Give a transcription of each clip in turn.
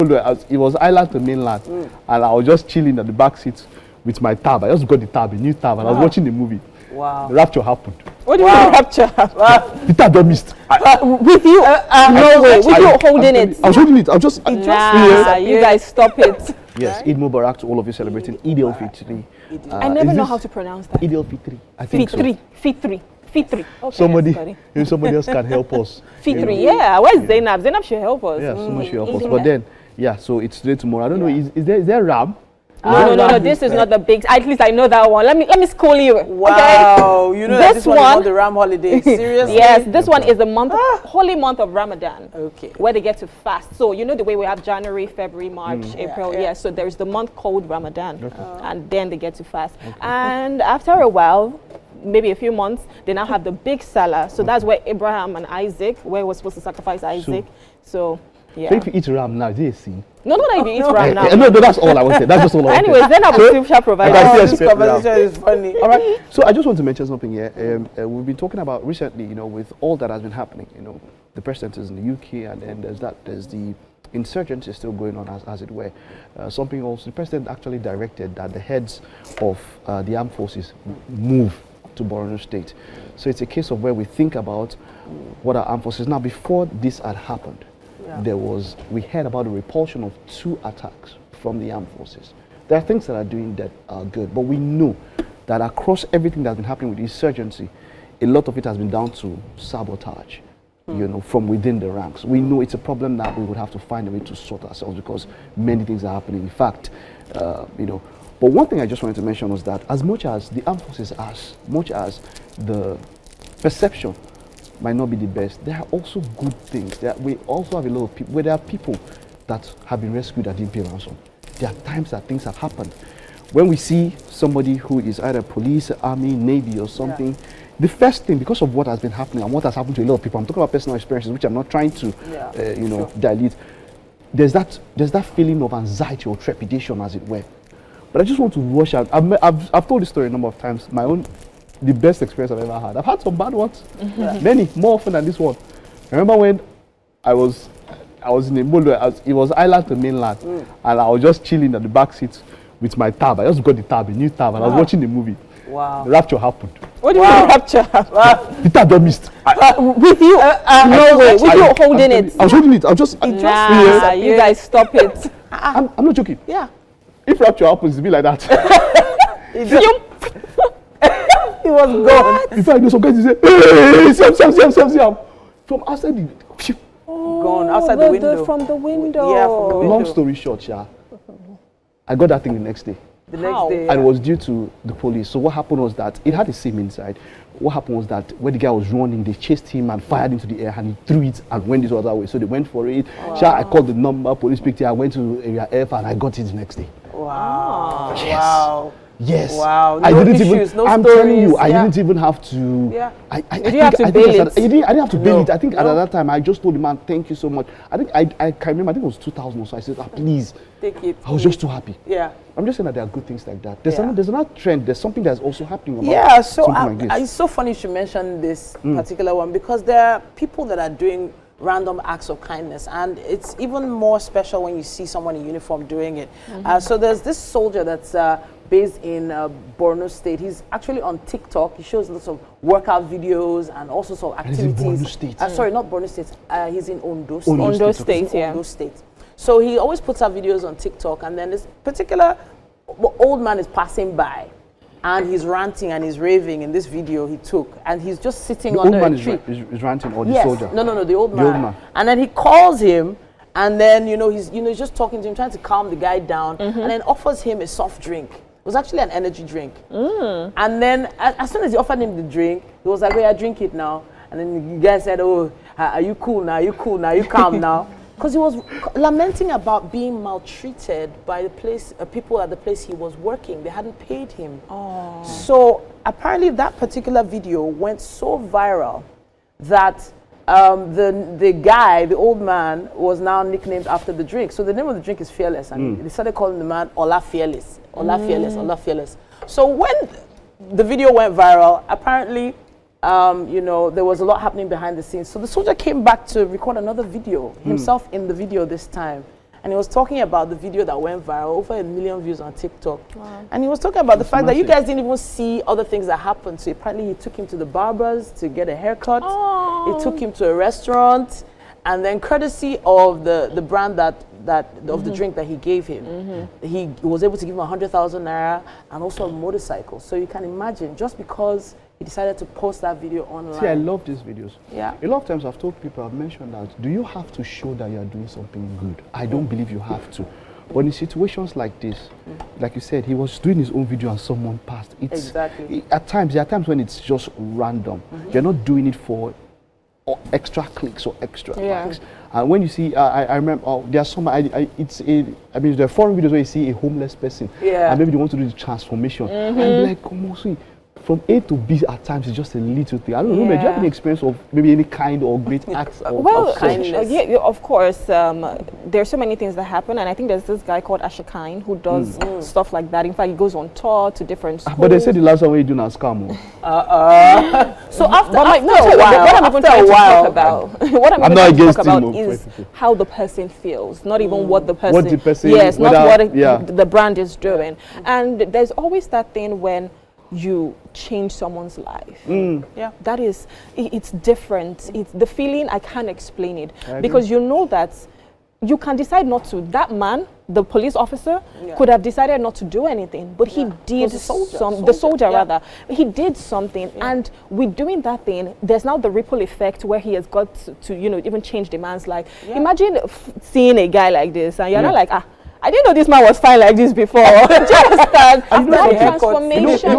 It was island to mainland, and I was just chilling at the back seat with my tab. I just got the tab, a new tab, and I was watching the movie. Wow. The rapture happened. What do you mean rapture? The tab got missed. With you? No way. With you holding it? I was holding it. I was just. Nah, you guys stop it. Yes, Eid Mubarak to all of you celebrating Eid al-Fitr. I never know how to pronounce that. Eid al-Fitr. I think Fitri. Fitri. Fitri. Okay, somebody else can help us. Fitri, yeah. Where's Zainab? Zainab should help us. Yeah, someone should help us. But then, yeah, so it's today, tomorrow. I don't know, is there RAM? No, this is not the big. At least I know that one. Let me school you. Wow, okay? You know this one is the Ram holiday. Seriously? Yes, this one is the holy month of Ramadan. Okay. Where they get to fast. So you know the way we have January, February, March, April. Yeah. So there's the month called Ramadan, and then they get to fast. Okay. And after a while, maybe a few months, they now have the big Salah. So that's where Abraham and Isaac, where we're supposed to sacrifice Isaac. So yeah. So if you eat ram now, is it a sin? No, if you eat ram now. No, that's all I wanted. That's just all I wanted. Anyways, then I will still provide. This conversation is funny. All right. So I just want to mention something here. We've been talking about recently, with all that has been happening. The president is in the UK, and then there's the insurgency still going on, as it were. Something also, the president actually directed that the heads of the armed forces move to Borno State. So it's a case of where we think about what our armed forces. Now, before this had happened, we heard about the repulsion of 2 attacks from the armed forces. There are things that are doing that are good, but we know that across everything that's been happening with insurgency, a lot of it has been down to sabotage, from within the ranks. We know it's a problem that we would have to find a way to sort ourselves because many things are happening. In fact, but one thing I just wanted to mention was that as much as the armed forces, as much as the perception might not be the best, there are also good things. We also have a lot of people, where there are people that have been rescued that didn't pay ransom. There are times that things have happened. When we see somebody who is either police, army, navy or something, the first thing, because of what has been happening and what has happened to a lot of people, I'm talking about personal experiences, which I'm not trying to, dilute. There's that feeling of anxiety or trepidation, as it were. But I just want to rush out. I've told this story a number of times. The best experience I've ever had. I've had some bad ones, many, more often than this one. I remember when I was in a mode where it was island to mainland, and I was just chilling at the back seat with my tab. I just got the tab, a new tab, and I was watching the movie. Wow. The rapture happened. What do you mean rapture? The tab got missed. With you? No way. With you holding it? I was holding it. I was just. Nah, you guys stop it. I'm not joking. Yeah. If rapture happens, it'll be like that. He was gone. In fact, some guys say, hey, Sam. From outside the... Gone, outside the window. From the window. Yeah, from the window. Long story short, I got that thing the next day. The next day, and it was due to the police. So what happened was that it had a SIM inside. What happened was that when the guy was running, they chased him and fired into the air, and he threw it and went this other way. So they went for it. Wow. I called the number, police picked it. I went to area F and I got it the next day. Wow. Yes. Wow. Yes. Wow. I didn't issues, even. no I'm stories. telling you, I didn't even have to. Yeah. I didn't have to bail it. I didn't have to bail it. I think at that time I just told the man, "Thank you so much." I think I can't remember. I think it was 2000 or so. I said, "Please." Take it. I was just too happy. Yeah. I'm just saying that there are good things like that. There's another trend. There's something that's also happening about so something like this. It's so funny you should mention this particular one, because there are people that are doing random acts of kindness, and it's even more special when you see someone in uniform doing it. So there's this soldier that's based in Borno State. He's actually on TikTok. He shows lots of workout videos and all sorts of activities. And he's in Borno State. Sorry, not Borno State. He's in Ondo State. Ondo State, yeah. Ondo State. So he always puts out videos on TikTok, and then this particular old man is passing by, and he's ranting and he's raving in this video he took, and he's just sitting under a tree. Is ranting, or the soldier? No, the old man. The old man. And then he calls him, and then he's just talking to him, trying to calm the guy down, and then offers him a soft drink. It was actually an energy drink. And then as soon as he offered him the drink, he was like, "Oh yeah, drink it now." And then the guy said, "Oh, are you cool now? Are you cool now? Are you calm now?" Because he was lamenting about being maltreated by the place, people at the place he was working. They hadn't paid him. Oh. So apparently that particular video went so viral that the guy, the old man, was now nicknamed after the drink. So the name of the drink is Fearless, and they started calling the man Ola Fearless, Ola Fearless, Ola Fearless. So when the video went viral, apparently, there was a lot happening behind the scenes. So the soldier came back to record another video, himself in the video this time. And he was talking about the video that went viral, over 1 million views on TikTok. Wow. And he was talking about the fact that you guys didn't even see other things that happened. So apparently he took him to the barber's to get a haircut. Oh. He took him to a restaurant. And then courtesy of the brand of the drink that he gave him, he was able to give him 100,000 naira and also a motorcycle. So you can imagine, just because he decided to post that video online. See, I love these videos. Yeah. A lot of times I've told people, I've mentioned that, do you have to show that you're doing something good? I don't believe you have to. But in situations like this, like you said, he was doing his own video and someone passed. Exactly. At times, there are times when it's just random. You're not doing it for extra clicks or extra likes. And when you see, I remember, there are some, I mean, there are foreign videos where you see a homeless person, and maybe they want to do the transformation, and be like, come on, see, from A to B at times is just a little thing. I don't know, do you have any experience of maybe any kind or great acts of kindness? Yeah, of course. There's so many things that happen, and I think there's this guy called Ashikain who does stuff like that. In fact, he goes on tour to different schools. But they said the last one we do now scam. So after a while, what I'm trying to talk about, what I'm trying to talk about is how the person feels, not even what the person, yes, not what the brand is doing. And there's always that thing when you change someone's life. Yeah, that is, it's different. It's the feeling, I can't explain it, because you know that you can decide not to. That man, the police officer, could have decided not to do anything, but he did the soldier rather. He did something, and with doing that thing, there's now the ripple effect where he has got to you know, even change the man's life. Imagine seeing a guy like this, and you're not like, I didn't know this man was fine like this before. Just that transformation.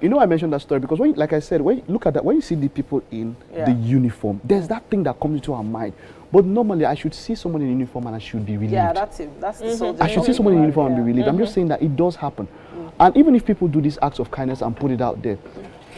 You know, I mentioned that story because, when, like I said, when you look at that, when you see the people in the uniform, there's that thing that comes into our mind. But normally, I should see someone in uniform and I should be relieved. Yeah, that's it. That's the soldier. I should see someone in uniform and be relieved. I'm just saying that it does happen. And even if people do these acts of kindness and put it out there,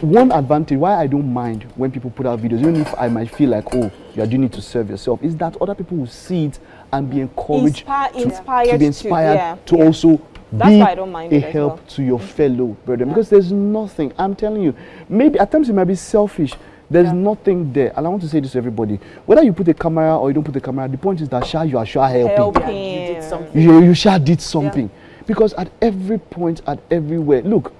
one advantage why I don't mind when people put out videos, even if I might feel like, oh, you are doing it to serve yourself, is that other people will see it and be encouraged to be inspired to also be a help to your fellow brethren. Because there's nothing, I'm telling you, maybe at times it might be selfish. There's nothing there. And I want to say this to everybody. Whether you put a camera or you don't put a camera, the point is that you are helping. You did something. You did something. Because at every point, at everywhere, look,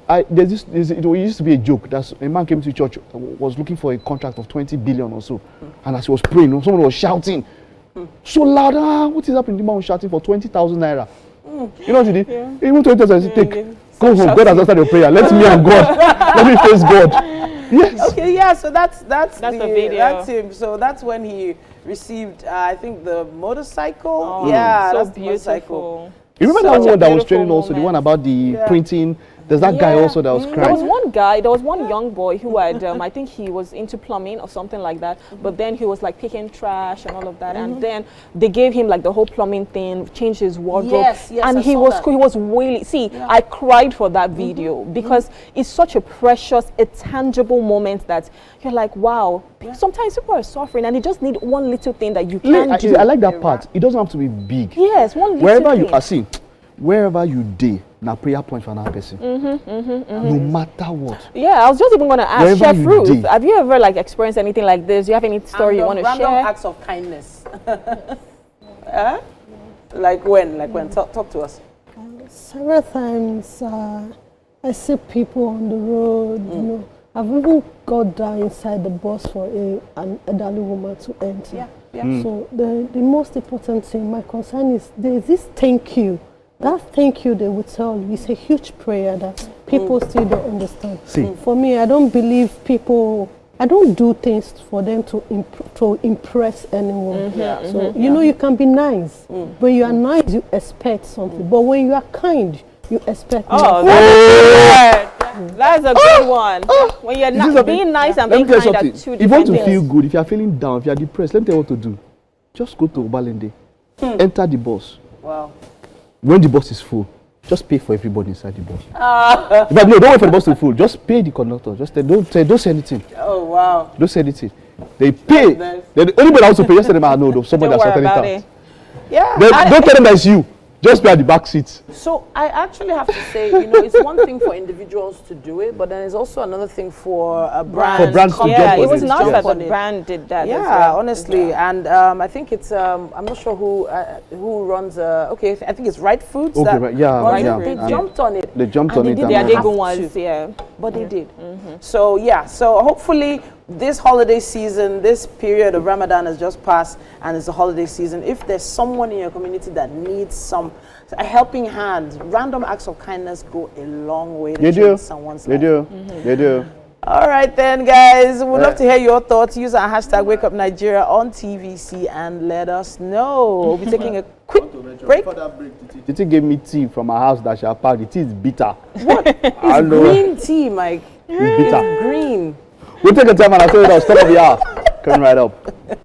it used to be a joke that a man came to church, was looking for a contract of 20 billion or so. And as he was praying, someone was shouting so loud, what is happening? The man was shouting for 20,000 naira. You know what he did? He went to 20,000, take, go home, God has answered your prayer. Let me and God, let me face God. Yes. Okay, yeah, so that's the video. That's him. So that's when he received, I think, the motorcycle. Oh, yeah, so that's the motorcycle. You remember that one that was training also, the one about the printing? There's that guy also that was crying. There was one guy, there was one young boy who had, I think he was into plumbing or something like that, but then he was like picking trash and all of that, and then they gave him like the whole plumbing thing, changed his wardrobe, and he was wailing. See, I cried for that video because it's such a precious, a tangible moment that you're like, wow, sometimes people are suffering and they just need one little thing that you can do. I like that part. It doesn't have to be big. Yes, one little wherever thing. you are seen. Wherever you day, now prayer point for another person. No matter what. Yeah, I was just even going to ask Chef Ruth, have you ever like experienced anything like this? Do you have any story you want to share? Random acts of kindness. Like when? Talk to us. Several times I see people on the road, you know. I've even got down inside the bus for an elderly woman to enter. So the most important thing, my concern is there's this thank you. That thank you they would tell you is a huge prayer that people still don't understand. For me, I don't believe people, I don't do things for them to impress anyone. So, you know, you can be nice. When you are nice, you expect something. But when you are kind, you expect nothing. That's a good one. When you're not being nice and being kind are two different things. If you want to feel good, if you are feeling down, if you are depressed, let me tell you what to do. Just go to Obalende, enter the bus. Wow. When the bus is full, just pay for everybody inside the bus. But no, don't wait for the bus to be full. Just pay the conductor. Just don't say anything. Oh wow! Don't say anything. They pay. The only one that wants to pay, just tell them, no, somebody has sorted it out. Yeah. Don't tell them that it's you. Just be at the back seat. So I actually have to say, you know, it's one thing for individuals to do it, but then it's also another thing for a brand. For brands to Yeah, jump on it was it. nice Yes. that the brand did that. Yeah, as well. honestly, and I think it's I'm not sure who runs. Okay, I think it's Right Foods. Okay, that right, yeah, runs yeah. it. They And jumped on it. They jumped And on they it. did and They are have the to. good ones, yeah. But they did. So yeah, so hopefully this holiday season, this period of Ramadan has just passed, and it's a holiday season. If there's someone in your community that needs a helping hand, random acts of kindness go a long way to They do. change someone's They life. do. They do. All right then, guys. We'd love to hear your thoughts. Use our hashtag #WakeUpNigeria on TVC and let us know. We'll be taking a quick break. Titi gave me tea from her house that she had packed. The tea is bitter. What? I know. Green tea, Mike. It's bitter. Green. We'll take a time and I'll tell you that. Stop over here. Coming right up.